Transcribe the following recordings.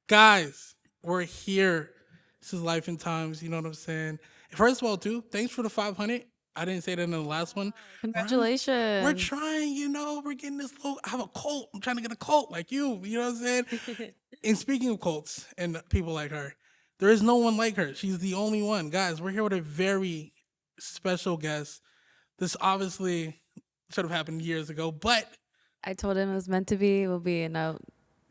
Guys, we're here. This is Lyfe N Tymes. You know what I'm saying? First of all, too, thanks for the 500. I didn't say that in the last one. Right? We're Congratulations. trying, we're getting this little. I have a cult. I'm trying to get a cult like you. You know what I'm saying? And speaking of cults and people like her, there is no one like her. She's the only one. Guys, we're here with a very special guest. This obviously should have happened years ago, but I told him it was meant to be. We'll be, you know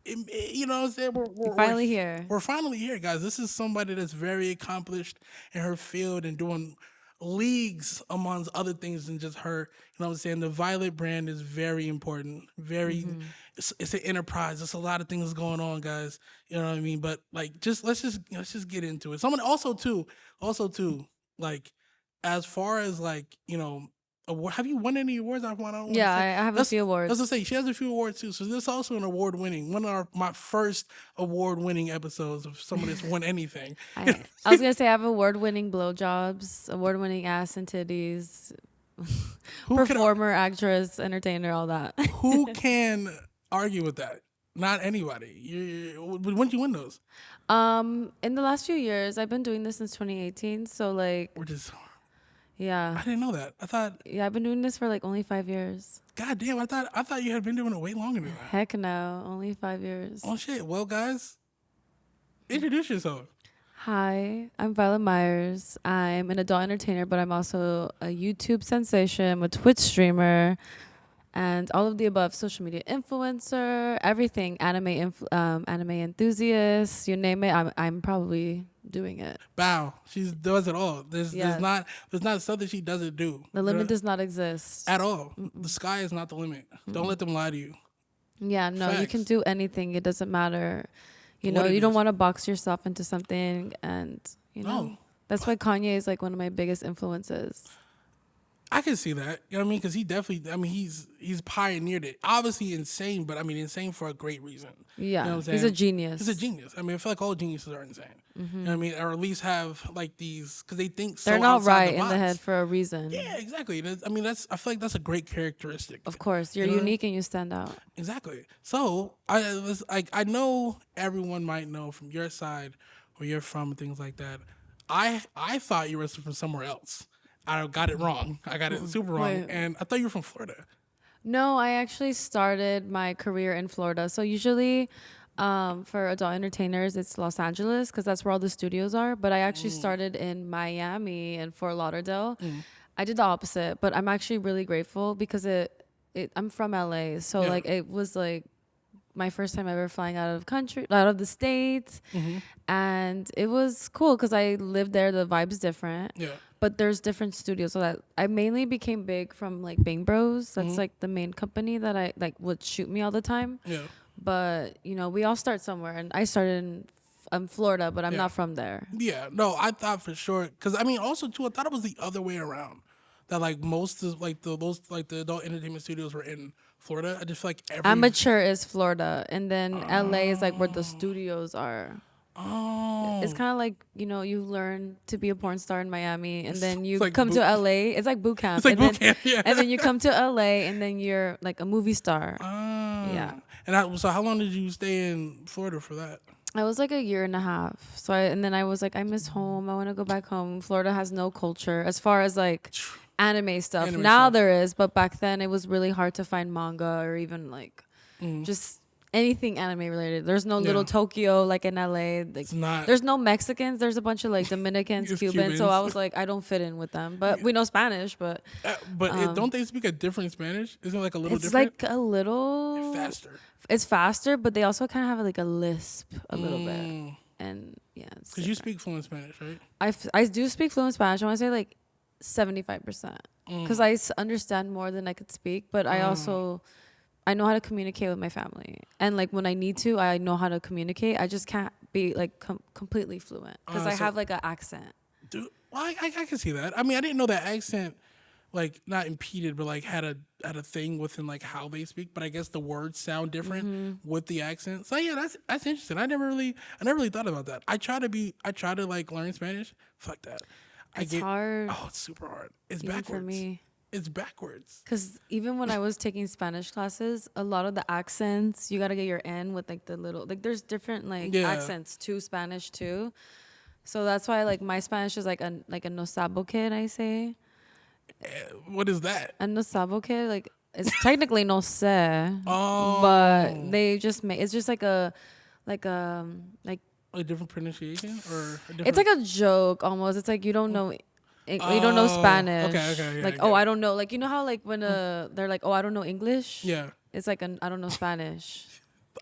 what I'm saying? finally here. We're finally here, guys. This is somebody that's very accomplished in her field and doing leagues amongst other things than just her. You know what I'm saying? The Violet brand is very important. Very, it's an enterprise. There's a lot of things going on, guys. You know what I mean? But like, just let's just get into it. Someone also too, like, as far as like have you won any awards? I don't want to Yeah, say. I have a Let's few let's awards. just say she has a few awards too. So this is also an award winning one of my first award winning episodes of someone that's won anything. I was gonna say I have award-winning blowjobs, award-winning ass and titties, Who can performer, actress, entertainer, all that. who can argue with that? Not anybody. When did you win those? In the last few years, I've been doing this since 2018. So like, Or just yeah, I didn't know that. I thought, yeah, I've been doing this for like only 5 years. God damn, I thought you had been doing it way longer than that. Heck no, only 5 years. Oh shit. Well, guys, introduce yourself. Hi, I'm Violet Myers. I'm an adult entertainer, but I'm also a YouTube sensation, I'm a Twitch streamer, and all of the above. Social media influencer, everything. Anime enthusiast. You name it, I'm probably doing it. Bow. She does it all. There's Yeah. there's not something she doesn't do. The limit does not exist. At all. The sky is not the limit. Don't let them lie to you. Yeah, no, you can Facts. do anything. It doesn't matter. What it You don't is. want to box yourself into something, and No. that's why Kanye is like one of my biggest influences. I can see that. You know what I mean? Because he definitely. I mean, he's pioneered it. Obviously insane, but I mean insane for a great reason. Yeah, You know what I'm he's a saying? genius. He's a genius. I mean, I feel like all geniuses are insane. You know what I mean? Or at least have like these because they think so They're not outside right the in box. the head for a reason. Yeah, exactly. I mean, I feel like that's a great characteristic. Of course, you're You know? unique and you stand out. Exactly. So I know everyone might know from your side where you're from and things like that. I thought you were from somewhere else. I got it wrong. I got it super wrong, Wait. and I thought you were from Florida. No, I actually started my career in Florida. So usually, for adult entertainers, it's Los Angeles because that's where all the studios are. But I actually started in Miami and Fort Lauderdale. I did the opposite, but I'm actually really grateful because I'm from LA, so Yeah. like it was like my first time ever flying out of the states, and it was cool because I lived there. The vibe's different. Yeah. But there's different studios, so that I mainly became big from like Bang Bros. That's like the main company that I like would shoot me all the time. Yeah. But we all start somewhere, and I started in Florida, but I'm Yeah. not from there. Yeah. No, I thought for sure because I mean also too I thought it was the other way around. That like most of like the adult entertainment studios were in Florida. I just feel like every Amateur is Florida, and then LA is like where the studios are. oh It's kind of like you learn to be a porn star in Miami, and then you like come to boot- LA. It's like boot camp. it's like and boot then, camp. Yeah. and then you come to LA, and then you're like a movie star. Yeah. So how long did you stay in Florida for that? I was like a year and a half. And then I was like, I miss home. I want to go back home. Florida has no culture as far as like anime stuff. Anime Now stuff. there is, but back then it was really hard to find manga or even like just anything anime related. There's no little Yeah. Tokyo like in LA. Like It's not. there's no Mexicans. There's a bunch of like Dominicans, Just Cubans. So I Cubans. was like, I don't fit in with them. But we know Spanish. But Don't they speak a different Spanish? Isn't it like a little it's different? like a little Faster. It's faster, but they also kind of have like a lisp a little bit. And yeah, it's Because you speak fluent Spanish, right? I do speak fluent Spanish. I want to say like 75% because understand more than I could speak. But I also I know how to communicate with my family, and like when I need to, I know how to communicate. I just can't be like completely fluent because I So- have like an accent. Dude, well, I can see that. I mean, I didn't know that accent, like not impeded, but like had a thing within like how they speak. But I guess the words sound different with the accent. So yeah, that's interesting. I never really thought about that. I try to like learn Spanish. Fuck that. It's hard. Oh, it's super hard. It's Even backwards. for me. It's backwards. Because even when I was taking Spanish classes, a lot of the accents, you got to get your N with like the little, like there's different like Yeah. accents to Spanish too. So that's why like my Spanish is like a no sabo kid, I say. What is that? A no sabo kid, like it's technically no sé, but Oh, they just make, it's just like a different pronunciation or a different. it's like a joke almost. It's like you don't know you don't know Oh, okay, Spanish. okay, yeah, I Like, get oh, I it. don't know. Like, you know how like when they're like, oh, I don't know English. Yeah. It's like an I don't know Spanish.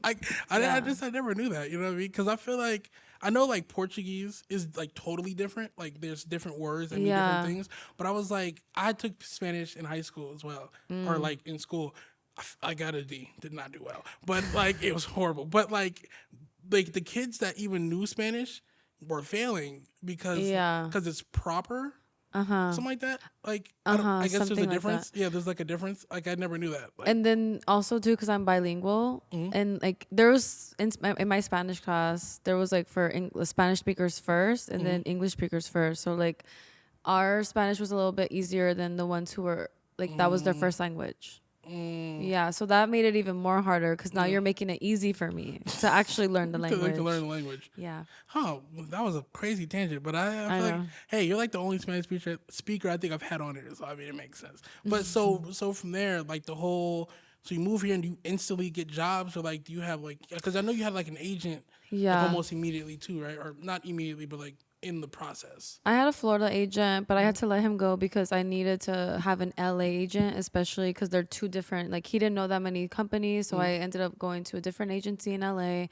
I, I Yeah. just I never knew that. You know what I mean? Because I feel like I know like Portuguese is like totally different. Like there's different words that mean different Yeah. things. But I was like, I took Spanish in high school as well, or like in school. I got a D. Did not do well, but like it was horrible. But like the kids that even knew Spanish were failing because Yeah. it's proper. Something like that. Like I guess there's a Something like difference. that. Yeah, there's like a difference. Like I never knew that. Like And then also too, because I'm bilingual, and like there was in my Spanish class, there was like for Spanish speakers first, and then English speakers first. So like our Spanish was a little bit easier than the ones who were like that was their first language. Yeah, so that made it even more harder because now you're making it easy for me to actually learn the to like to language. learn the language. Yeah, Huh, that was a crazy tangent, but I I feel like, know. hey, you're like the only Spanish speaker I think I've had on here, so I mean it makes sense. But so from there, like the whole, so you move here and you instantly get jobs, or like do you have like, because I know you had like an agent, like Yeah. almost immediately too, right? Or not immediately, but like in the process. I had a Florida agent, but I had to let him go because I needed to have an LA agent, especially because they're two different. Like he didn't know that many companies, so I ended up going to a different agency in LA.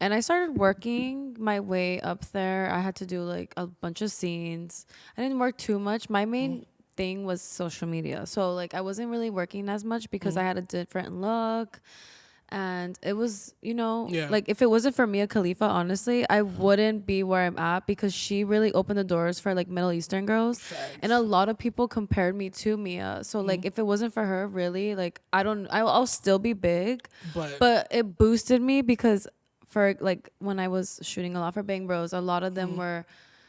And I started working my way up there. I had to do like a bunch of scenes. I didn't work too much. My main thing was social media. So like I wasn't really working as much because I had a different look. And it was, Yeah. like if it wasn't for Mia Khalifa, honestly, I wouldn't be where I'm at because she really opened the doors for like Middle Eastern girls. Facts. And a lot of people compared me to Mia. So like if it wasn't for her, really, like I'll still be big. But But it boosted me because for like when I was shooting a lot for Bang Bros, a lot of them were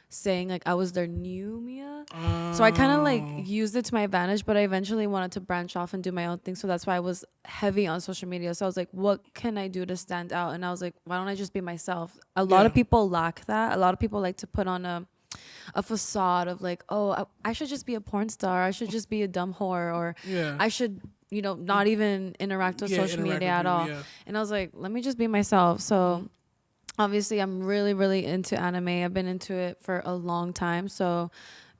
saying like I was their new Mia. So I kind of like used it to my advantage, but I eventually wanted to branch off and do my own thing. So that's why I was heavy on social media. So I was like, what can I do to stand out? And I was like, why don't I just be myself? A lot of Yeah. people lack that. A lot of people like to put on a facade of like, oh, I should just be a porn star. I should just be a dumb whore, or Yeah. I should, not even interact with Yeah, social interact media with at people, all. yeah. And I was like, let me just be myself. So obviously I'm really, really into anime. I've been into it for a long time. So,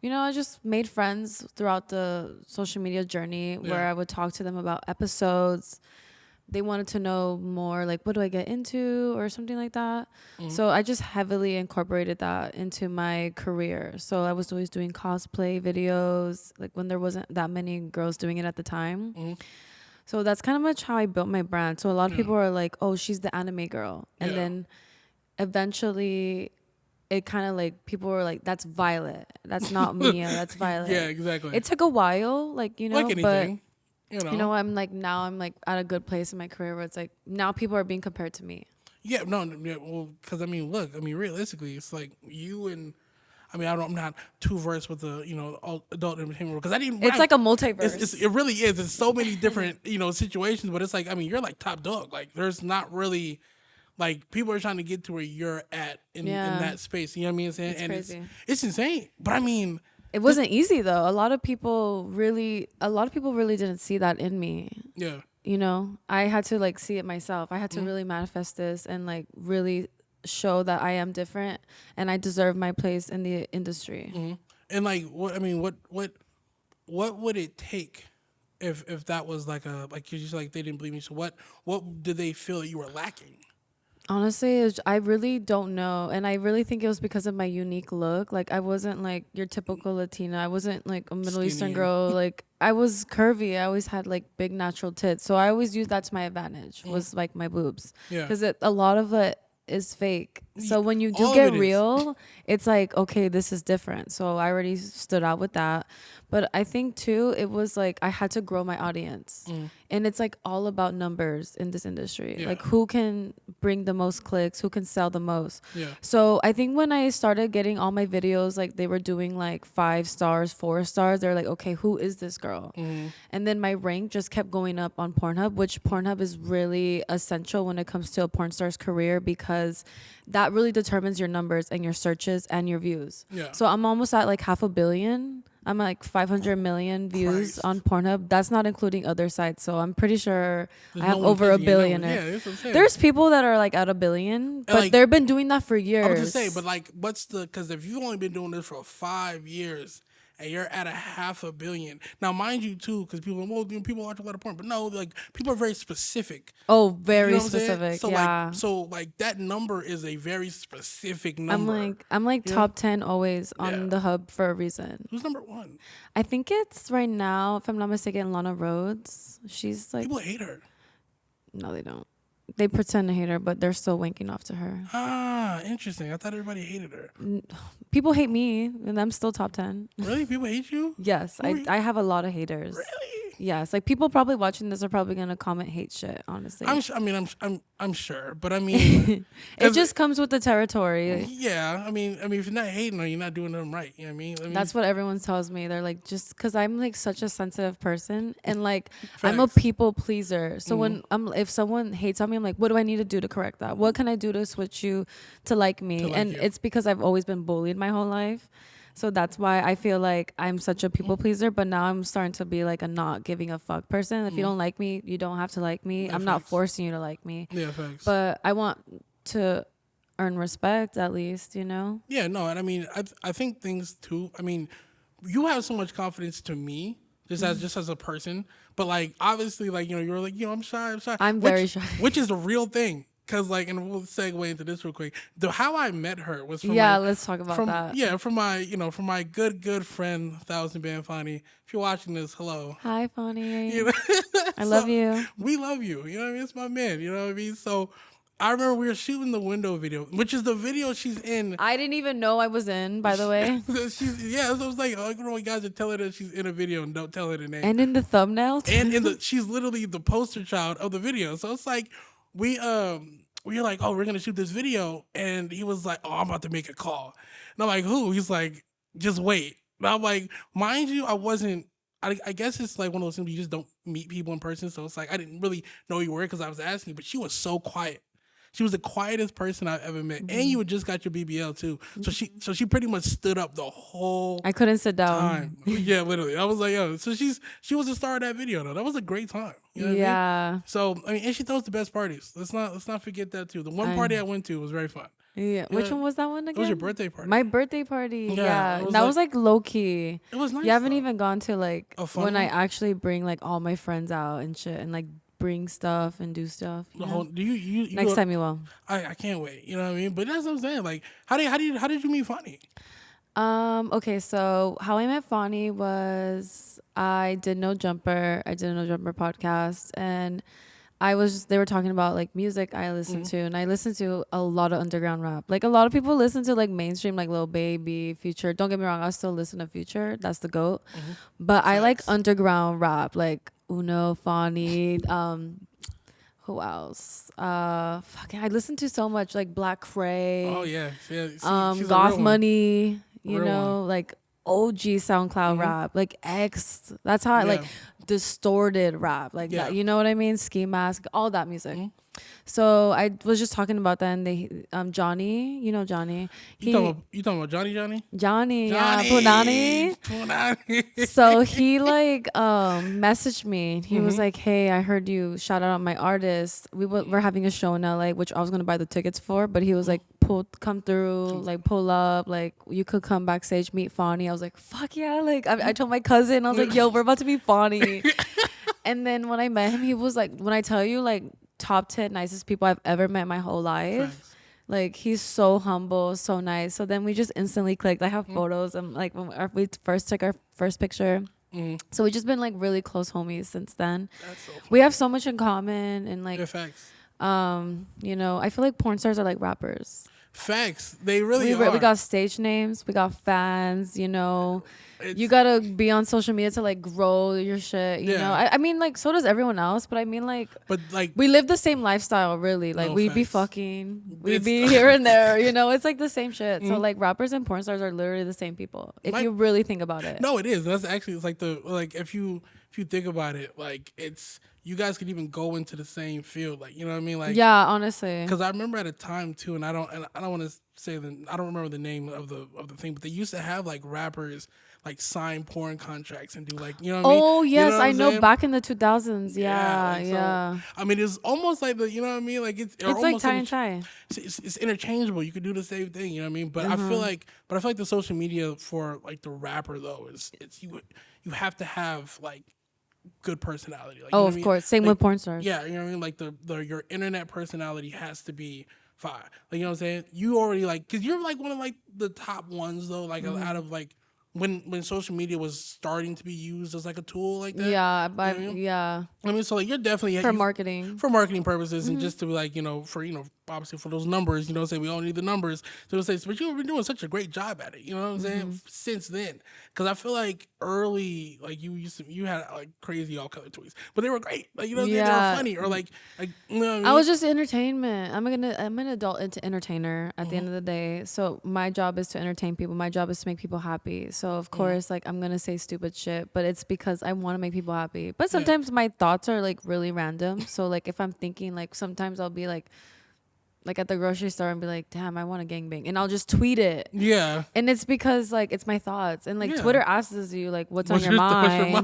I just made friends throughout the social media journey where Yeah. I would talk to them about episodes. They wanted to know more, like, what do I get into or something like that. So I just heavily incorporated that into my career. So I was always doing cosplay videos, like when there wasn't that many girls doing it at the time. So that's kind of much how I built my brand. So a lot of people are like, oh, she's the anime girl. And Yeah. then eventually it kind of like people were like, that's Violet. That's not Mia. That's Violet. Yeah, exactly. It took a while, like, like but anything, I'm like, now I'm like at a good place in my career where it's like, now people are being compared to me. Yeah, no, yeah, well, because I mean, look, I mean, realistically, it's like you and, I mean, I'm not too versed with the adult entertainment world because I didn't. It's like a multiverse. It really is. It's so many different situations, but it's like, I mean, you're like top dog. Like, there's not really, like, people are trying to get to where you're at in Yeah. that space. You know what I mean? It's And crazy. it's insane. But I mean, It wasn't easy though. A lot of people really didn't see that in me. yeah, I had to like see it myself. I had to really manifest this and like really show that I am different and I deserve my place in the industry. and like, what I mean, what would it take if that was like a like you just like they didn't believe me? So what did they feel that you were lacking? Honestly, I really don't know. And I really think it was because of my unique look. Like, I wasn't like your typical Latina. I wasn't like a Middle Eastern Skinny. girl. Like, I was curvy. I always had like big natural tits. So I always used that to my advantage, was like my boobs. Yeah. Because a lot of it is fake. So when you do All of get it is. real, it's like, okay, this is different. So I already stood out with that. But I think too, it was like I had to grow my audience. And it's like all about numbers in this industry. Yeah. Like who can bring the most clicks, who can sell the most. Yeah. So I think when I started getting all my videos, like they were doing like 5 stars, 4 stars, they're like, okay, who is this girl? And then my rank just kept going up on Pornhub, which Pornhub is really essential when it comes to a porn star's career, because that really determines your numbers and your searches and your views. Yeah. So I'm almost at like 500 million. I'm like 500 million views on Pornhub. That's not including other sites. So I'm pretty sure I have over a billion. Yeah, that's what I'm saying. There's people that are like at a billion, but like, they've been doing that for years. I was just saying, but like, what's the? Because if you've only been doing this for 5 years and you're at a 500 million, now mind you too, because people watch a lot of porn, but no, like people are very specific. Oh, very You know what I'm saying? specific. So yeah. like that number is a very specific number. I'm like You know? top 10 always on the hub for a reason. Who's number one? I think it's right now, if I'm not mistaken, Lana Rhodes. She's like, People hate her. no, they don't. They pretend to hate her, but they're still wanking off to her. Ah, interesting. I thought everybody hated her. People hate me, and I'm still top 10. Really? People hate you? Yes, I have a lot of haters. Really? Yes, like people probably watching this are probably gonna comment hate shit. Honestly, I'm sure, but I mean, it just comes with the territory. yeah. I mean, if you're not hating her, you're not doing them right. You know what I mean? That's what everyone tells me. They're like, just because I'm like such a sensitive person, and like Facts. I'm a people pleaser. So when if someone hates on me, I'm like, what do I need to do to correct that? What can I do to switch you to like me? And it's because I've always been bullied my whole life. So that's why I feel like I'm such a people pleaser, but now I'm starting to be like a not giving a fuck person. If you don't like me, you don't have to like me. I'm not forcing you to like me. Yeah, thanks. But I want to earn respect at least, you know? Yeah, no, and I mean, I think things too. I mean, you have so much confidence to me, just as a person, but like obviously, like you're like I'm shy. I'm very shy, which is a real thing. Cause like, and we'll segue into this real quick. How I met her was from let's talk about that. Yeah, from my good friend Thousand Band Fani. If you're watching this, hello. Hi, Fani. You know? I love you. We love you. You know what I mean? It's my man. You know what I mean? So I remember we were shooting the window video, which is the video she's in. I didn't even know I was in, by the way. So it was like, you guys are telling her she's in a video and don't tell her the name. And in the thumbnail. And she's literally the poster child of the video. So it's like we were like, oh, we're gonna shoot this video, and he was like, oh, I'm about to make a call, and I'm like, who? He's like, just wait. And I'm like, mind you, I guess it's like one of those things you just don't meet people in person, so it's like I didn't really know you were because I was asking, but she was so quiet. She was the quietest person I've ever met, and you had just got your BBL too. So she pretty much stood up the whole. I couldn't sit down. Time. Yeah, literally. I was like, yo. So she was the star of that video though. That was a great time. You know what I mean? So I mean, and she throws the best parties. Let's not forget that too. The one party I went to was very fun. Yeah. Which one was that one again? It was your birthday party. My birthday party. Yeah. Was that was like low key. It was nice. You haven't even gone to like when I one? actually bring like all my friends out and shit and like bring stuff and do stuff. Do you next time you will. I can't wait. You know what I mean? But that's what I'm saying. Like, how did you meet Fani? Okay, so how I met Fani was I did No Jumper. I did a No Jumper podcast, and they were talking about like music I listened to, and I listened to a lot of underground rap. Like a lot of people listen to like mainstream, like Lil Baby, Future. Don't get me wrong, I still listen to Future. That's the GOAT. But I like underground rap, like Uno, Fani, who else? I listened to so much like Black Cray. Oh yeah, she's Goth Money. You Real know, one. like OG SoundCloud rap, like X. That's how I like distorted rap, like that. You know what I mean? Ski Mask, all that music. So I was just talking about that, and they Johnny, you know Johnny. You talking about Johnny? Yeah, Punani. So he like messaged me. He was like, "Hey, I heard you shout out my artist. We're having a show in LA, which I was gonna buy the tickets for, but he was like, come through, like pull up, like you could come backstage, meet Fani." I was like, "Fuck yeah!" Like I told my cousin, I was like, "Yo, we're about to meet Fani." And then when I met him, he was like, when I tell you like top 10 nicest people I've ever met my whole life. Thanks. Like he's so humble, so nice. So then we just instantly clicked. I have photos. And like when we first took our first picture. So we've just been like really close homies since then. That's so funny. We have so much in common, and like Yeah, facts. you know, I feel like porn stars are like rappers. Facts. They really We are. got stage names, we got fans, you know. You It's gotta be on social media to like grow your shit, you know. yeah, I mean, like, so does everyone else, but I mean, like, but like we live the same lifestyle, really. Like, no we be facts. fucking, we It's be here and there, you know. It's like the same shit. So Mhm. like, rappers and porn stars are literally the same people if My you really think about it. no, it is. That's actually it's like the like if you think about it, like it's you guys could even go into the same field, like you know what I mean, like Yeah, honestly. because I remember at a time too, and I don't want to say I don't remember the name of the thing, but they used to have like rappers like sign porn contracts and do like you know what I mean. Oh You know yes, what I I'm know. saying? Back in the 2000s, Yeah, yeah, like so. yeah. I mean, it's almost like the you know what I mean. Like it's or It's like almost tie and tie. it's interchangeable. You could do the same thing. You know what I mean? But Uh-huh. I feel like the social media for like the rapper though is it's you have to have like good personality. Like you Oh, know what I of mean? course. Same Like with porn stars. yeah, you know what I mean. Like the your internet personality has to be fire. Like you know what I'm saying? You already like because you're like one of like the top ones though. Like out of like when social media was starting to be used as like a tool like that. Yeah, You know but what I mean? yeah, I mean, so like you're definitely for you marketing. for marketing purposes and just to be like for obviously for those numbers, say we all need the numbers. So say, but you've been doing such a great job at it. You know what I'm saying? Since then, because I feel like early, like you had like crazy all color tweets, but they were great. Like you know what I'm saying? They were Yeah, funny or like you know what I I mean? was just entertainment. I'm an adult entertainer at the end of the day. So my job is to entertain people. My job is to make people happy. So of course, like I'm gonna say stupid shit, but it's because I want to make people happy. But Yeah. sometimes my thoughts are like really random. So like if I'm thinking, like sometimes I'll be like at the grocery store and be like, damn, I want a gangbang, and I'll just tweet it. Yeah. And it's because like it's my thoughts, and like Yeah. Twitter asks you like what's on What's your what's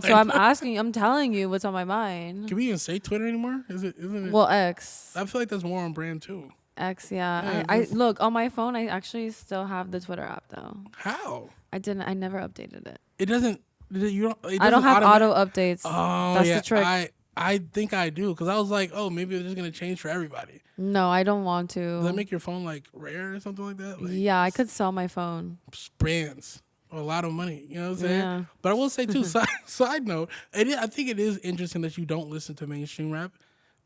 your mind. So mind? I'm telling you what's on my mind. Can we even say Twitter anymore? Isn't it? Well, X. I feel like that's more on brand too. X, Yeah, yeah. I look on my phone. I actually still have the Twitter app though. How? I didn't. I never updated it. It doesn't. You don't. It I don't doesn't have automatic. auto updates. Oh That's yeah, the trick. I think I do because I was like, oh, maybe they're just gonna change for everybody. No, I don't want Does that to. make your phone like rare or something like that? Like Yeah, I could sell my phone. brands or a lot of money. You know what I'm saying? Yeah. But I will say too. Side note, I think it is interesting that you don't listen to mainstream rap.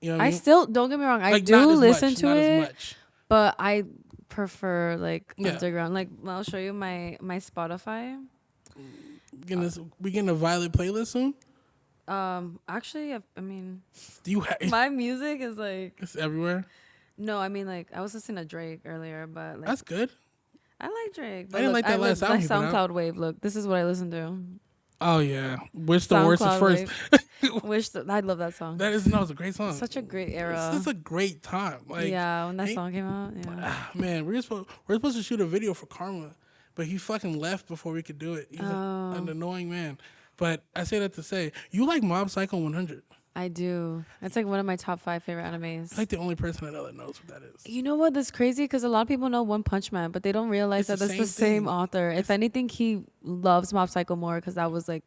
You know what I I mean? still don't get me wrong. I Like do not as listen much, to not it, as much. but I prefer like Yeah. underground. Like I'll show you my Spotify. We getting a Violet playlist soon. Actually, I mean, Do you have? my music is like It's everywhere. no. I mean, like I was listening to Drake earlier, but like That's good. I like Drake. But I didn't like that last album like he put out. SoundCloud Wave. Look, this is what I listen to. Oh yeah. Which the worst is SoundCloud first. I love that song. It's a great song. Such a great It's era. just a great time. Like Yeah, when that ain't- song came out. Yeah. Man, we're supposed to shoot a video for Karma, but he fucking left before we could do it. He's an annoying man. But I say that to say, you like Mob Psycho 100. I do. It's like one of my top 5 favorite animes. I'm like the only person I know that knows what that is. You know what? That's crazy because a lot of people know One Punch Man, but they don't realize It's that the that's the same same thing. author. If anything, he loves Mob Psycho more because that was like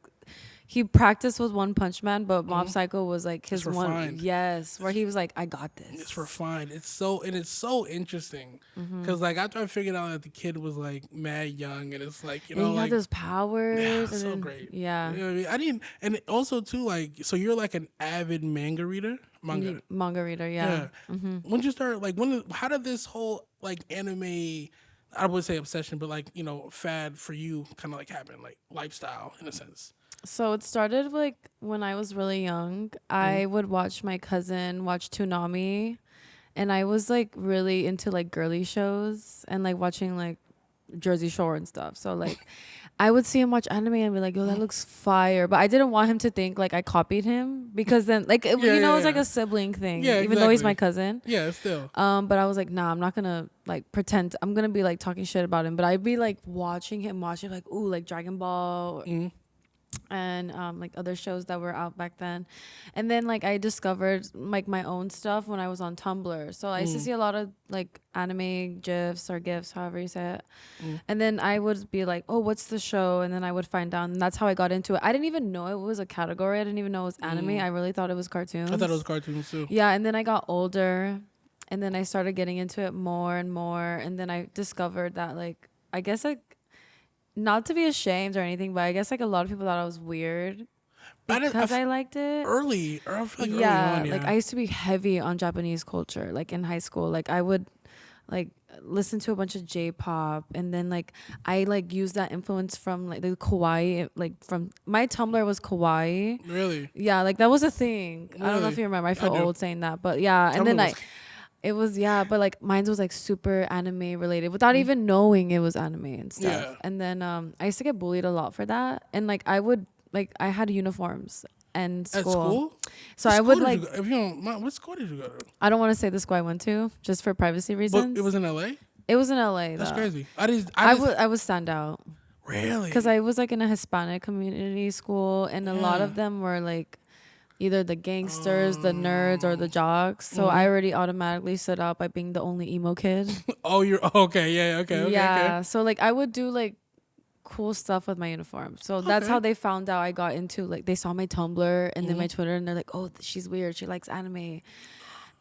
he practiced with One Punch Man, but Mob Psycho was like his It's one. refined. Yes, where he was like, I got this. It's refined. It's so interesting Mm-hmm. because like after I figured out that the kid was like mad young and it's like And he like had those powers. yeah, and so then- great. Yeah. You know what I mean? I didn't, and also too like so you're like an avid manga reader, manga. Manga reader, yeah. When did you start like how did this whole like anime I would say obsession, but like, fad for you kind of like happen, like lifestyle in a sense. So it started like when I was really young. I would watch my cousin watch Toonami, and I was like really into like girly shows and like watching like Jersey Shore and stuff. So like I would see him watch anime and be like, yo, that looks fire. But I didn't want him to think like I copied him because then like it's like a sibling thing. Yeah, even though he's exactly. my cousin. Yeah, still. But I was like, nah, I'm not gonna like pretend. I'm gonna be like talking shit about him. But I'd be like watching him like, ooh, like Dragon Ball and like other shows that were out back then. And then like I discovered like my own stuff when I was on Tumblr. So I used to see a lot of like anime gifs or gifs, however you say it. And then I would be like, oh, what's the show? And then I would find out, and that's how I got into it. I didn't even know it was a category. I didn't even know it was anime. I really thought it was cartoons. I thought it was cartoons too. Yeah, and then I got older, and then I started getting into it more and more, and then I discovered that like I guess like not to be ashamed or anything, but I guess like a lot of people thought I was weird because I liked it. I feel like Yeah, early on, like I used to be heavy on Japanese culture, like in high school. Like I would like listen to a bunch of J-pop, and then like I like use that influence from like the kawaii, like from my Tumblr was kawaii. Really? Yeah, like that was a thing. I don't know if Really? you remember. I I feel do. old saying that, but yeah. And Tumblr then was. it was, yeah, but like mine was like super anime related without even knowing it was anime and stuff. Yeah. And then I used to get bullied a lot for that. And like I would like I had uniforms in At school. school? So What I school would did you like go? If you don't mind, what school did you go to? I don't want to say the school I went to just for privacy But it reasons. was in LA? It was in LA That's though. crazy. I just I would stand out because really. I was like in a Hispanic community school, and a lot Yeah. of them were like either the gangsters, the nerds, or the jocks. So I already automatically stood out by being the only emo kid. Oh, you're okay. Yeah. Okay. Yeah. So like I would do like cool stuff with my uniform. So that's Okay. how they found out I got into, like, they saw my Tumblr and then my Mm-hmm. Twitter, and they're like, "Oh, she's weird. She likes anime."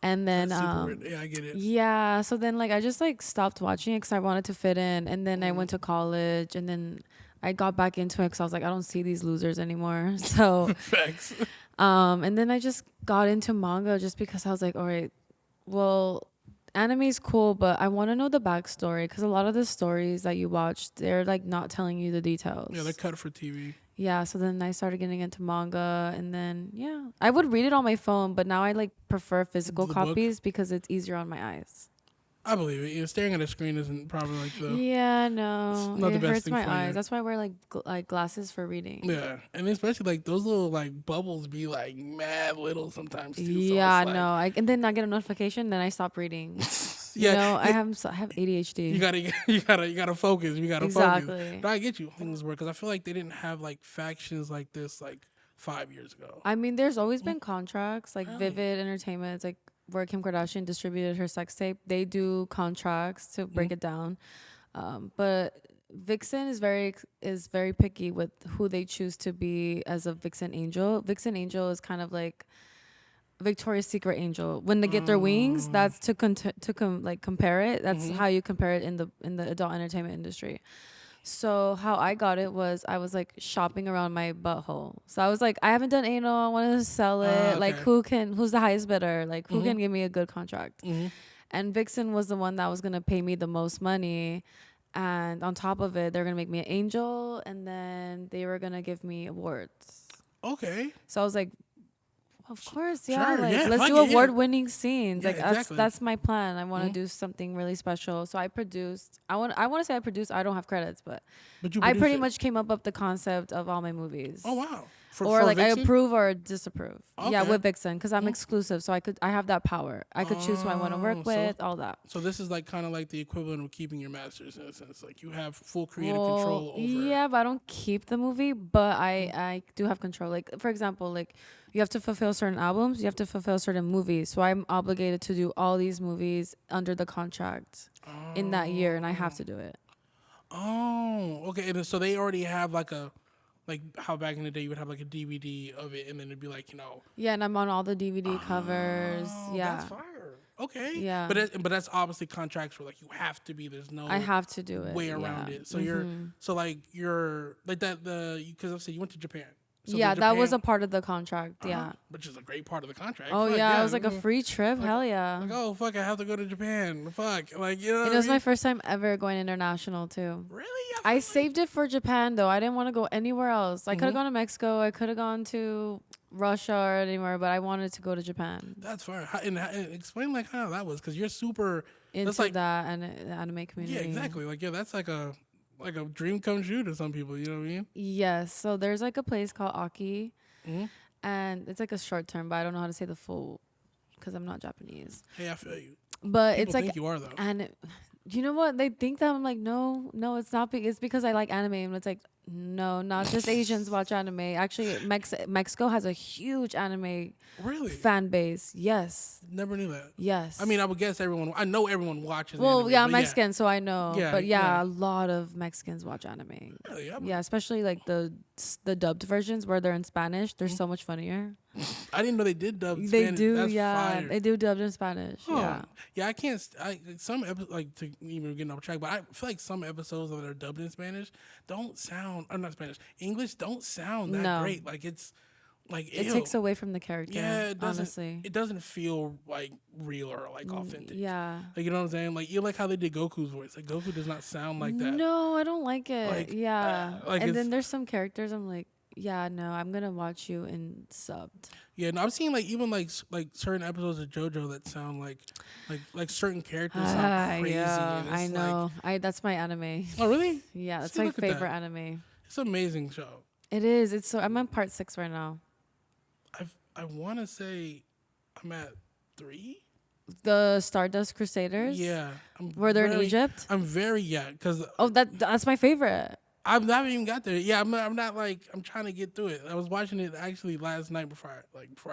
And then That's super weird. Yeah, I get it. yeah, so then like I just like stopped watching it cuz I wanted to fit in, and then I went to college, and then I got back into it cuz I was like, I don't see these losers anymore. So Facts. and then I just got into manga just because I was like, all right, well, anime is cool, but I want to know the backstory because a lot of the stories that you watch, they're like not telling you the details. Yeah, they're cut for TV. Yeah, so then I started getting into manga, and then yeah, I would read it on my phone, but now I like prefer physical The book? copies because it's easier on my eyes. I believe it. Staring at a screen isn't probably like the Yeah, no, not the it best hurts thing my for eyes. you. That's why I wear like glasses for reading. Yeah, and especially like those little like bubbles be like mad little sometimes too. Yeah, So it's no, and then I get a notification, then I stop reading. yeah, You know, I have ADHD. you gotta focus. You gotta focus. Exactly. But I get you. Things work because I feel like they didn't have like factions like this like 5 years ago. I mean, there's always been contracts, like Really? Vivid Entertainment. It's like where Kim Kardashian distributed her sex tape. They do contracts to break it down. But Vixen is very picky with who they choose to be as a Vixen Angel. Vixen Angel is kind of like Victoria's Secret Angel. When they get their wings, that's like compare it. That's how you compare it in the adult entertainment industry. So how I got it was I was like shopping around my butthole. So I was like, I haven't done anal. I want to sell it. Like Okay. who's the highest bidder? Like who can give me a good contract? And Vixen was the one that was gonna pay me the most money. And on top of it, they're gonna make me an angel, and then they were gonna give me awards. Okay. So I was like, of course, yeah. Sure, Like yeah, let's fuck do it, yeah. award-winning scenes. Yeah, Like exactly. that's my plan. I want to do something really special. So I produced. I want to say I produced. I don't have credits, but But you I produced pretty it. much came up with the concept of all my movies. Oh wow. Or For like I Vixen? approve or disapprove. Yeah, Okay. with Vixen because I'm exclusive, so I have that power. I could choose who I want to work so- with. All that. So this is like kind of like the equivalent of keeping your masters in a sense. Like you have full creative control over. Yeah, but I don't keep the movie, but I do have control. Like for example, like you have to fulfill certain albums, you have to fulfill certain movies. So I'm obligated to do all these movies under the contract in that year, and I have to do it. Oh, okay. And so they already have like how back in the day you would have like a DVD of it, and then it'd be like Yeah, and I'm on all the DVD covers. oh, Yeah, that's fire. Okay. Yeah. But that's obviously contracts where like you have to be. There's no I have to do it. way around yeah. it. So you're like that because obviously you went to Japan. So Yeah, the that was a Japan- part of the contract. Yeah. which is a great part of the contract. Oh Fuck yeah, it was like a mhm. free trip. Hell yeah. Like, oh fuck, I have to go to Japan. Fuck, like you know. And what it was I my mean? first time ever going international too. Really. I saved it for Japan though. I didn't want to go anywhere else. I could have gone to Mexico. I could have gone to Russia or anywhere, but I wanted to go to Japan. That's fine. And explain like how that was, because you're super Into that's like that and the anime community. yeah, exactly. Like that's like a dream come true to some people. You know what I mean? Yes. So there's like a place called Aki, Mhm. and it's like a short term, but I don't know how to say the full because I'm not Japanese. Hey, I feel you. But People it's like think you are though. and you know what? They think that I'm like, no, it's not. It's because I like anime, and it's like, no, not just Asians watch anime. Actually, Mexico has a huge anime Really? fan base. Yes, Never knew that. yes. I mean, I would guess everyone. I know everyone watches. well, anime, yeah, but I'm Mexican, so I know. Yeah, But yeah. a lot of Mexicans watch anime. Really? Yeah, especially like the dubbed versions where they're in Spanish. They're so much funnier. I didn't know they did dub. They Spanish. do, That's yeah. Fire. They do dubbed in Spanish. Huh. Yeah. Yeah, I can't. Some like to even get off track, but I feel like some episodes that are dubbed in Spanish don't sound. Or not Spanish. English don't sound that No. great. Like it's like It ew. takes away from the character. Yeah, Honestly. it doesn't feel like real or like authentic. Yeah. Like you know what I'm saying? Like you like how they did Goku's voice. Like Goku does not sound like that. No, I don't like it. Yeah. Like And it's then there's some characters I'm like, yeah, no, I'm gonna watch you in subbed. yeah. No, I've seen like even like certain episodes of JoJo that sound like certain characters sound crazy. Yeah, And I it's know. I That's my anime. oh really? Yeah, that's See, my look at that. favorite anime. It's an amazing show. It is. It's so I'm on part 6 right now. I want to say I'm at 3. The Stardust Crusaders. Yeah, Where they're in Egypt. I'm very because Oh, that's my favorite. I've not even got there. Yeah, I'm not like I'm trying to get through it. I was watching it actually last night before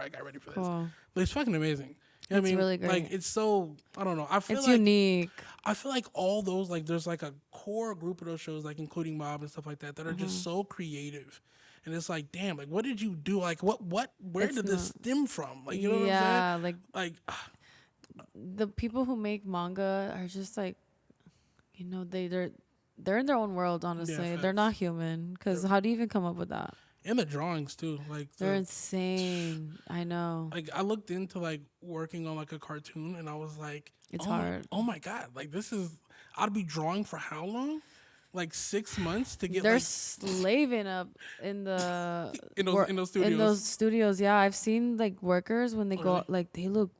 I got ready for this. Cool. But it's fucking amazing. You know what I It's mean? really great. Like it's so I don't know. I feel It's like unique. I feel like all those like there's like a core group of those shows like including Mob and stuff like that that are just so creative. And it's like, damn, like what did you do? Like where It's did this stem from? Like you know what I'm Yeah, saying? Like the people who make manga are just like, they're in their own world. Honestly, they're facts. not human. Because how do you even come up with that? and the drawings too. Like They're insane. I know. like I looked into like working on like a cartoon and I was like, It's oh hard. Oh my god, like this is I'd be drawing for how long? Like 6 months to get They're like slaving up in the in those studios. In those studios, yeah. I've seen like workers when they go really? like they look.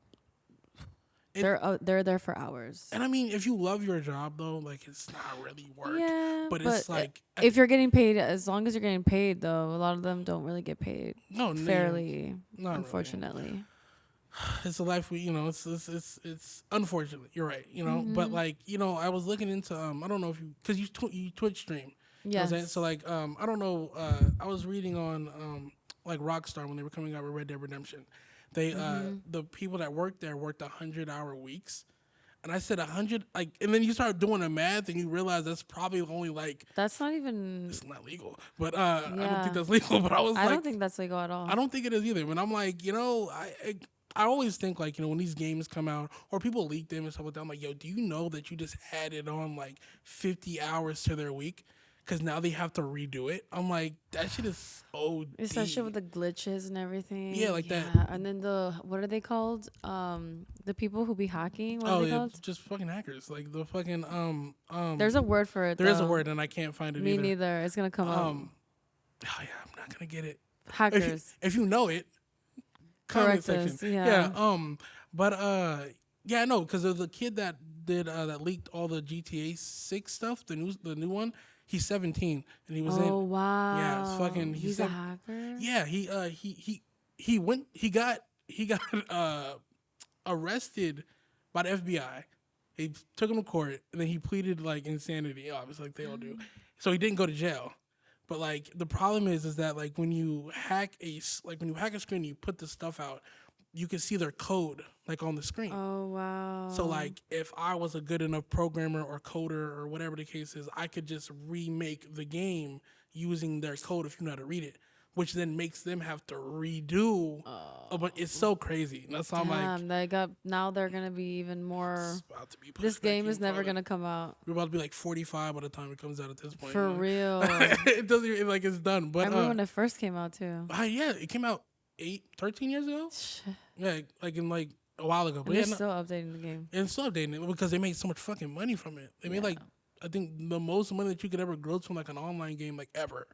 They're there for hours. And I mean, if you love your job though, like it's not really work. Yeah, but it's like if you're getting paid, as long as you're getting paid, though, a lot of them don't really get paid no fairly. not really. Unfortunately, It's a life we, it's unfortunate. You're right, but like, I was looking into I don't know if because you Twitch stream. You know what I'm saying? yes. So like I don't know, I was reading on like Rockstar when they were coming out with Red Dead Redemption. They the people that worked there worked 100-hour weeks. And I said 100 like and then you start doing the math and you realize that's probably only like That's not even. it's not legal. But I don't Yeah. think that's legal, but I was I like don't think that's legal at all. I don't think it is either. But I'm like, I always think like, when these games come out or people leak them and stuff like that, I'm like, yo, do you know that you just added on like 50 hours to their week? Because now they have to redo it. I'm like, that shit is so Especially with the glitches and everything. Yeah, like that. And then what are they called? The people who be hacking. What oh are they yeah, called? just fucking hackers. Like the fucking There's a word for it. there is a though. word and I can't find it Me either. neither. It's gonna come up. Oh yeah, I'm not gonna get it. Hackers. If you know it, comment Correct us, section. yeah. But yeah, I know because there's a kid that did that leaked all the GTA 6 stuff, the new one. He's 17 and he was Oh wow. Yeah, it's fucking. He's a hacker. Yeah, he got arrested by the FBI. They took him to court and then he pleaded like insanity, obviously like they all do. So he didn't go to jail. But like the problem is that like when you hack a screen, you put the stuff out, you can see their code like on the screen. Oh wow. So like if I was a good enough programmer or coder or whatever the case is, I could just remake the game using their code if you know how to read it, which then makes them have to redo. But it's so crazy. That's how I'm like, now they're gonna be even more. it's about to be pushed This back game even is never farther. gonna come out. We're about to be like 45 by the time it comes out at this point. For real. It doesn't even like it's done. I But remember when it first came out too. yeah, it came out 13 years ago. Yeah, like in like a while ago. But They're yeah, still updating the game. and still updating it because they made so much fucking money from it. They made like I think the most money that you could ever gross from like an online game like ever.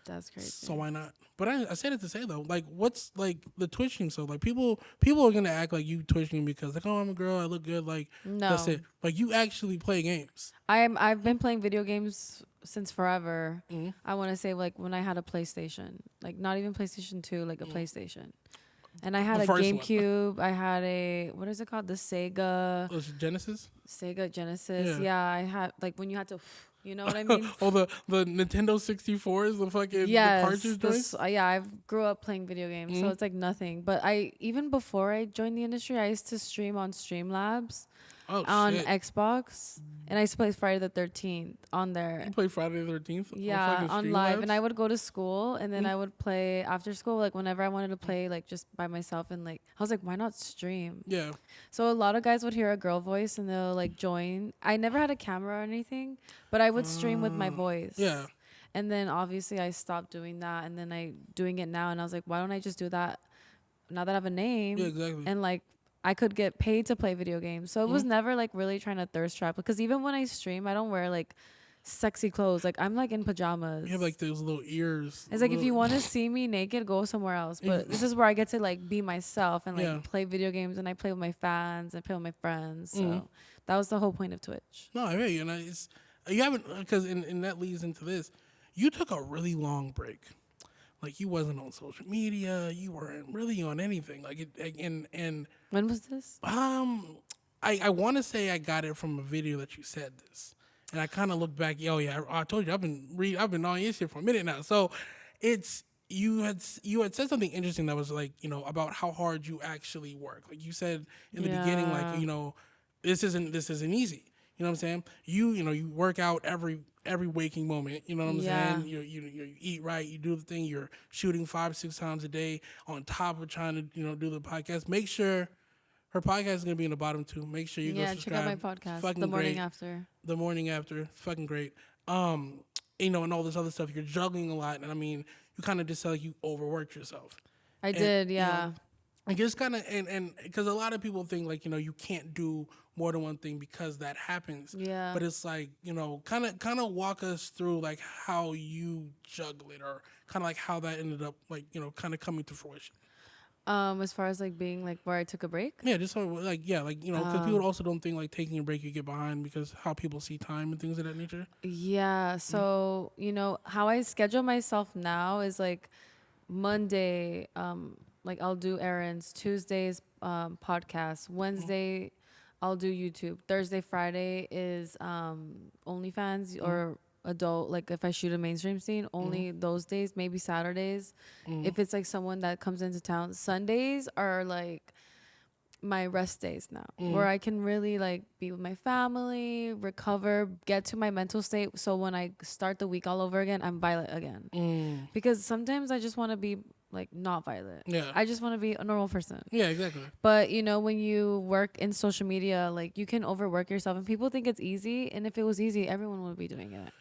That's crazy. So why not? But I said it to say though, like what's like the twitching? So like people are gonna act like you twitching because like, oh, I'm a girl, I look good, like No. that's it. Like you actually play games. I've been playing video games since forever. Mm-hmm. I want to say like when I had a PlayStation, like not even PlayStation 2, like a PlayStation. And I had The a first one. GameCube. I had what is it called? The Sega Genesis. Genesis. Yeah. Yeah, I had like when you had to, you know what I mean? Oh, the Nintendo 64s, the fucking Yes, the cartridge joints. yeah, I grew up playing video games, so it's like nothing. But even before I joined the industry, I used to stream on Streamlabs Oh on shit! Xbox, and I used to play Friday the 13th on there. You play Friday the 13th. Yeah, on live, and I would. would go to school, and then I would play after school, like whenever I wanted to play, like just by myself, and like I was like, why not stream? Yeah. So a lot of guys would hear a girl voice and they'll like join. I never had a camera or anything, but I would stream with my voice. Yeah. And then obviously I stopped doing that, and then I doing it now, and I was like, why don't I just do that now that I have a name? Yeah, exactly. And like I could get paid to play video games. So it was never like really trying to thirst trap, because even when I stream, I don't wear like sexy clothes. Like I'm like in pajamas. You have like those little ears. It's like if you want to see me naked, go somewhere else. But this is where I get to like be myself and like play video games, and I play with my fans and play with my friends. So that was the whole point of Twitch. No, I hear you. And it's you haven't, because and that leads into this. You took a really long break. Like you wasn't on social media. You weren't really on anything. Like it, and When was this? I want to say I got it from a video that you said this. And I kind of look back, I told you I've been on your shit for a minute now. So it's you had said something interesting that was like, about how hard you actually work. Like you said in the beginning, like, this isn't easy. You know what I'm saying? You work out every waking moment. You know what I'm saying? You eat right, you do the thing, you're shooting 5-6 times a day on top of trying to, do the podcast. Make sure her podcast is gonna be in the bottom too. Make sure you go subscribe. Check out my podcast. Fucking The morning great. after. The morning after, fucking great. And all this other stuff. You're juggling a lot, and I mean, you kind of just felt like you overworked yourself. I did, yeah. And just kind of, and because a lot of people think like, you can't do more than one thing because that happens. Yeah. But it's like, kind of walk us through like how you juggle it, or kind of like how that ended up like, kind of coming to fruition. As far as like being like where I took a break. Yeah, just so like because people also don't think like taking a break you get behind because how people see time and things of that nature. Yeah. So how I schedule myself now is like Monday, like I'll do errands. Tuesdays, podcast. Wednesday, I'll do YouTube. Thursday, Friday is OnlyFans or adult. Like if I shoot a mainstream scene, only those days. Maybe Saturdays, if it's like someone that comes into town. Sundays are like my rest days now, where I can really like be with my family, recover, get to my mental state. So when I start the week all over again, I'm Violet again. Because sometimes I just want to be like not Violet. Yeah. I just want to be a normal person. Yeah, exactly. But when you work in social media, like you can overwork yourself, and people think it's easy. And if it was easy, everyone would be doing it.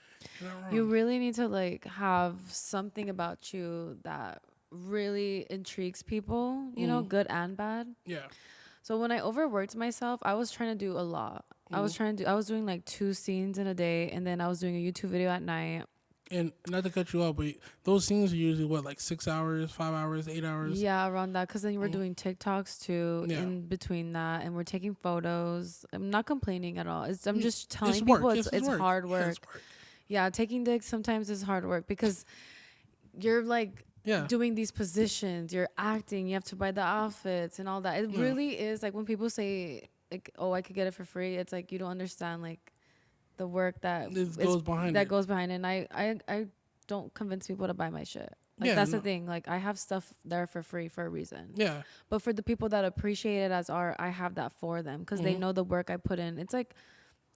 You really need to like have something about you that really intrigues people, good and bad. Yeah. So when I overworked myself, I was trying to do a lot. I was doing like 2 scenes in a day, and then I was doing a YouTube video at night. And not to cut you off, but those scenes are usually what, like 6 hours, 5 hours, 8 hours? Yeah, around that. Because then we're doing TikToks too in between that, and we're taking photos. I'm not complaining at all. I'm just telling people it's hard work. Yeah, it's work. Yeah, taking dicks sometimes is hard work because you're like doing these positions, you're acting, you have to buy the outfits and all that. It really is like when people say like, oh, I could get it for free. It's like you don't understand like the work that goes behind it. And I don't convince people to buy my shit. Like that's the thing. Like I have stuff there for free for a reason. Yeah. But for the people that appreciate it as art, I have that for them because they know the work I put in. It's like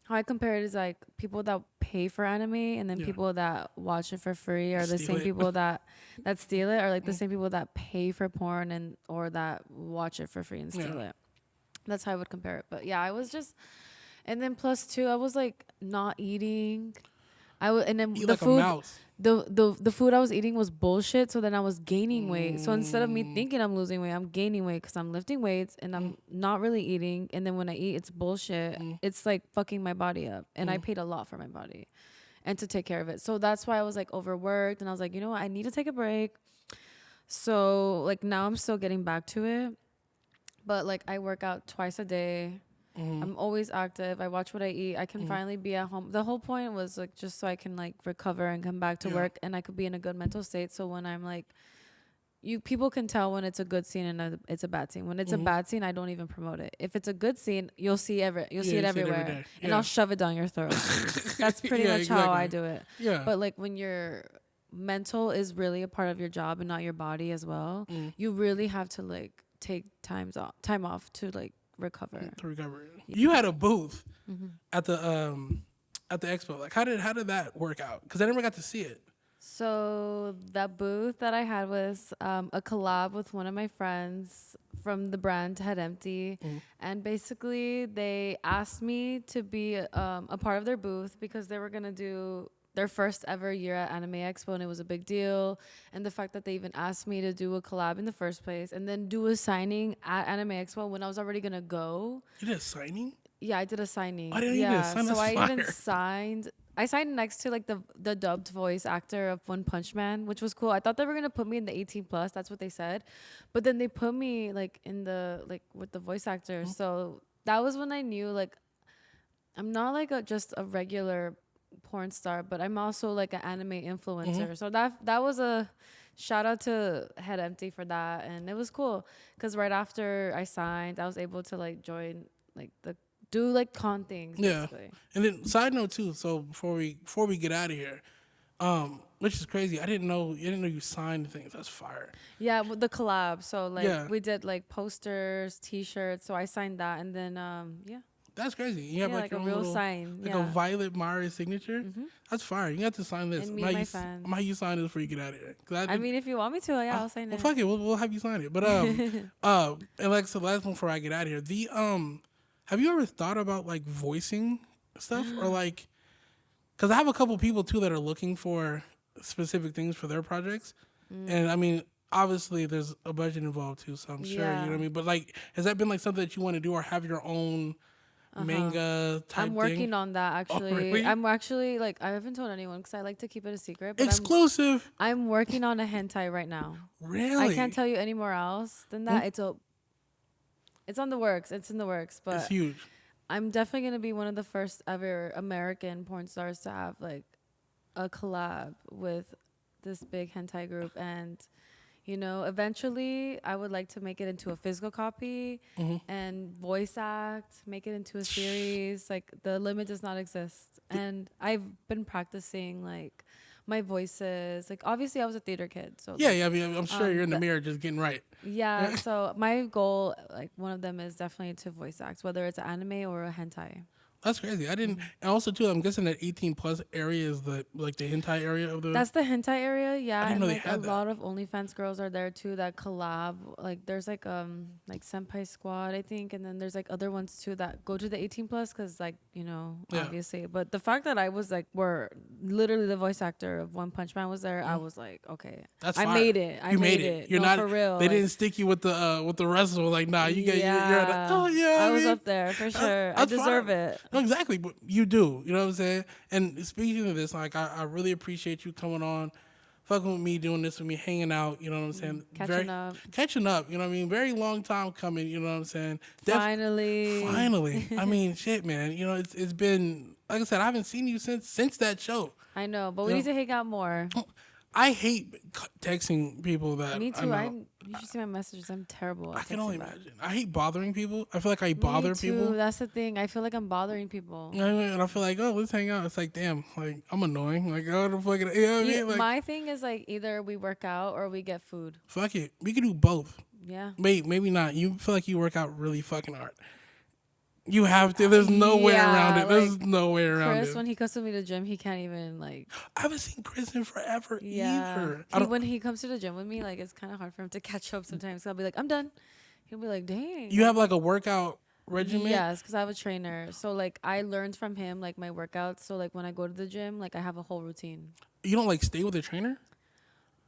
how I compare it is like people that pay for anime and then people that watch it for free are the same people that steal it, or like the same people that pay for porn and or that watch it for free and steal it. That's how I would compare it. But yeah, I was just, and then plus 2, I was like not eating. And then the food, the food I was eating was bullshit. So then I was gaining weight. So instead of me thinking I'm losing weight, I'm gaining weight because I'm lifting weights and I'm not really eating. And then when I eat, it's bullshit. It's like fucking my body up. And I paid a lot for my body and to take care of it. So that's why I was like overworked. And I was like, you know what? I need to take a break. So like now I'm still getting back to it. But like I work out twice a day. I'm always active. I watch what I eat. I can finally be at home. The whole point was like just so I can like recover and come back to work, and I could be in a good mental state. So when I'm like, people can tell when it's a good scene and it's a bad scene. When it's a bad scene, I don't even promote it. If it's a good scene, you'll see it everywhere, and I'll shove it down your throat. That's pretty much how I do it. Yeah. But like when your mental is really a part of your job and not your body as well, you really have to like take time off to like recover. You had a booth at the expo. Like how did that work out? Because I never got to see it. So that booth that I had was a collab with one of my friends from the brand Head Empty, and basically they asked me to be a part of their booth because they were gonna do their first ever year at Anime Expo, and it was a big deal. And the fact that they even asked me to do a collab in the first place, and then do a signing at Anime Expo when I was already gonna go. You did a signing? Yeah, I did a signing. I didn't even Yeah, sign. so That's I even fire. signed. I signed next to like the dubbed voice actor of One Punch Man, which was cool. I thought they were gonna put me in the 18 plus. That's what they said, but then they put me like in the like with the voice actor. So that was when I knew like I'm not like just a regular porn star, but I'm also like an anime influencer. So that was a shout out to Head Empty for that, and it was cool because right after I signed, I was able to like join like the do like con things Yeah. basically. And then side note too. So before we get out of here, which is crazy. I didn't know you signed things. That's fire. Yeah, with the collab. So like Yeah. we did like posters, T-shirts. So I signed that, and then yeah, That's crazy. You have yeah, like like a your own real little, sign. like a Yeah, Violet Mara signature. That's fire. You got to sign this. and me and my fans. I'm how you sign this before you get out of here. 'Cause I mean, if you want me to, yeah, I'll sign well, it. fuck it. We'll have you sign it. But and like so, last one before I get out of here. Have you ever thought about like voicing stuff or like? Because I have a couple people too that are looking for specific things for their projects, and I mean, obviously there's a budget involved too, so I'm sure you know Yeah. what I mean. But like, has that been like something that you want to do or have your own manga type I'm working thing? on that actually. really? I'm actually like I haven't told anyone because I like to keep it a secret. But Exclusive. I'm working on a hentai right now. Really? I can't tell you any more else than that. It's on the works. It's in the works. It's But huge. I'm definitely gonna be one of the first ever American porn stars to have like a collab with this big hentai group. And you know, eventually I would like to make it into a physical copy and voice act, make it into a series. Like the limit does not exist. And I've been practicing like my voices. Like obviously I was a theater kid, so Yeah, like, yeah. I mean, I'm sure you're in the mirror just getting right. yeah. So my goal, like one of them, is definitely to voice act, whether it's an anime or a hentai. That's crazy. I didn't, and also too, I'm guessing that 18 plus area is the like the hentai area of the. That's the hentai area, yeah. didn't And know they like a had that. lot of OnlyFans girls are there too that collab. Like there's like Senpai Squad, I think, and then there's like other ones too that go to the 18 plus because like you know Yeah. obviously. But the fact that I was like where literally the voice actor of One Punch Man was there, I was like, okay, That's I fire. made it. I You made made it. You're No, not for real. They like, didn't stick you with the wrestle. Like nah, you get you're at the, oh yeah. I was mean, up there for sure. I that's deserve fine. it. No, exactly. But you do. You know what I'm saying? And speaking of this, like I really appreciate you coming on, fucking with me, doing this with me, hanging out. You know what I'm saying? Catching up. You know what I mean? Very long time coming. You know what I'm saying? Finally. I mean, shit, man. You know, it's been like I said. I haven't seen you since that show. I know, but we need to hang out more. I hate texting people that Me too. I know. You should see my messages. I'm terrible. I At can only texting back. imagine. I hate bothering people. I feel like I bother Me too. people. That's the thing. I feel like I'm bothering people. You know what I mean? And I feel like, oh, let's hang out. It's like, damn, like I'm annoying. Like, oh, the fucking, you know what I mean? Like, My thing is like either we work out or we get food. fuck it. We can do both. Yeah. Wait, maybe not. You feel like you work out really fucking hard. You have to. There's no way around it. There's like, no way around Chris, it. when he comes to me to the gym, he can't even like. I haven't seen Chris in forever Yeah. either. When he comes to the gym with me, like it's kind of hard for him to catch up sometimes. So I'll be like, I'm done. He'll be like, dang. You have like a workout regimen? Yes, because I have a trainer. So like I learned from him like my workouts. So like when I go to the gym, like I have a whole routine. You don't like stay with a trainer?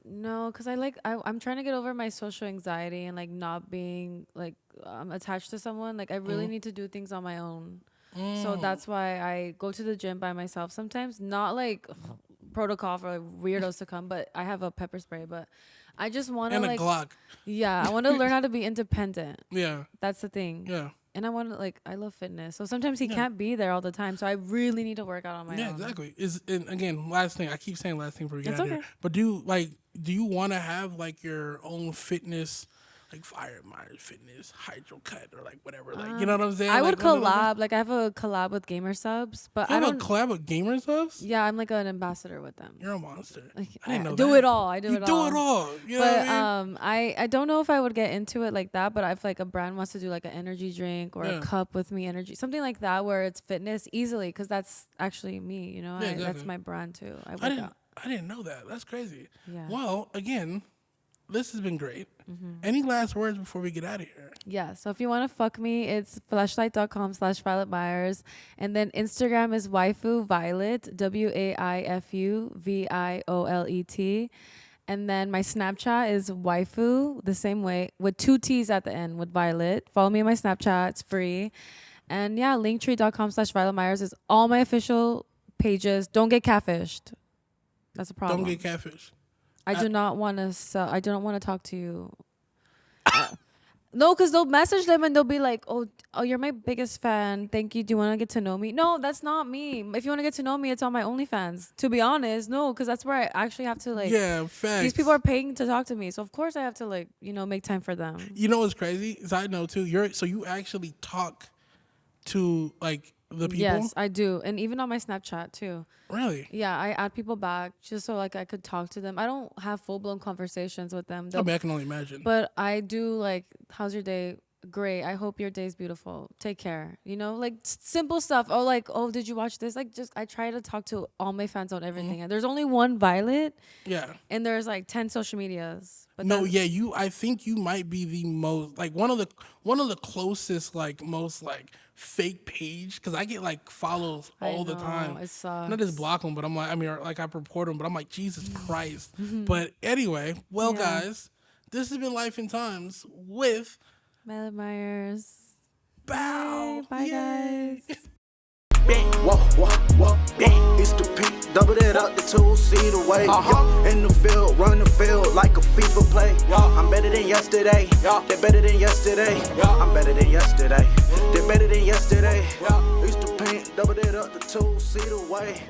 No, because I'm trying to get over my social anxiety and like not being like attached to someone. Like I really need to do things on my own. So that's why I go to the gym by myself sometimes. Not like protocol for like, weirdos to come, but I have a pepper spray. But I just want to And like a Glock. yeah, I want to learn how to be independent. Yeah. That's the thing. Yeah. And I want to like I love fitness. So sometimes he can't be there all the time. So I really need to work out on my own. Yeah, exactly. And again, last thing. I keep saying last thing before we get It's out of okay. here. But do you want to have like your own fitness, like Fire Myers Fitness, Hydro Cut, or like whatever? Like, you know what I'm saying? I like, would collab. Like I have a collab with Gamer Subs, but You I have a don't. collab with Gamer Subs? Yeah, I'm like an ambassador with them. You're a monster. Like, I didn't know do that. it all. I do You it do all. it all. You know But what I mean? I don't know if I would get into it like that. But if like a brand wants to do like an energy drink or Yeah. a cup with me energy, something like that, where it's fitness easily, because that's actually me. You know, Yeah, that's exactly. my brand too. I work I didn't. out. I didn't know that. That's crazy. Yeah. Well, again, this has been great. Any last words before we get out of here? Yeah, so if you want to fuck me, it's fleshlight.com/Violet Myers. And then Instagram is waifu violet, WAIFU VIOLET. And then my Snapchat is waifu, the same way, with 2 T's at the end, with Violet. Follow me on my Snapchat, it's free. And yeah, linktree.com/Violet Myers is all my official pages. Don't get catfished. That's a problem. Don't get catfish. I do not want to sell. I don't want to talk to you. No, because they'll message them and they'll be like, oh, you're my biggest fan. Thank you. Do you want to get to know me? No, that's not me. If you want to get to know me, it's on my OnlyFans. To be honest, no, because that's where I actually have to like. Yeah, facts. These people are paying to talk to me, so of course I have to like make time for them. You know what's crazy? Side note too. You actually talk to like the people. Yes, I do, and even on my Snapchat too. Really? Yeah, I add people back just so like I could talk to them. I don't have full blown conversations with them. I mean, I can only imagine. But I do like, how's your day? Great. I hope your day's beautiful. Take care. Like simple stuff. Oh, like, oh, did you watch this? Like, just I try to talk to all my fans on everything. And there's only one Violet. Yeah. And there's like 10 social medias. But no, yeah, I think you might be the most like one of the closest like most like fake page because I get like follows all the time. It sucks. Not just block them, but I'm like, I mean, like I report them, but I'm like, Jesus Christ. But anyway, guys, this has been Lyfe N Tymes with Violet Myers. Bow. Bye guys. Whoa, whoa, whoa, it's the P, double that up, the 2-seat away. In the field, run the field like a FIFA play. I'm better than yesterday, they're better than yesterday. I'm better than yesterday, they're better than yesterday. It's the paint, double that up, the 2-seat away.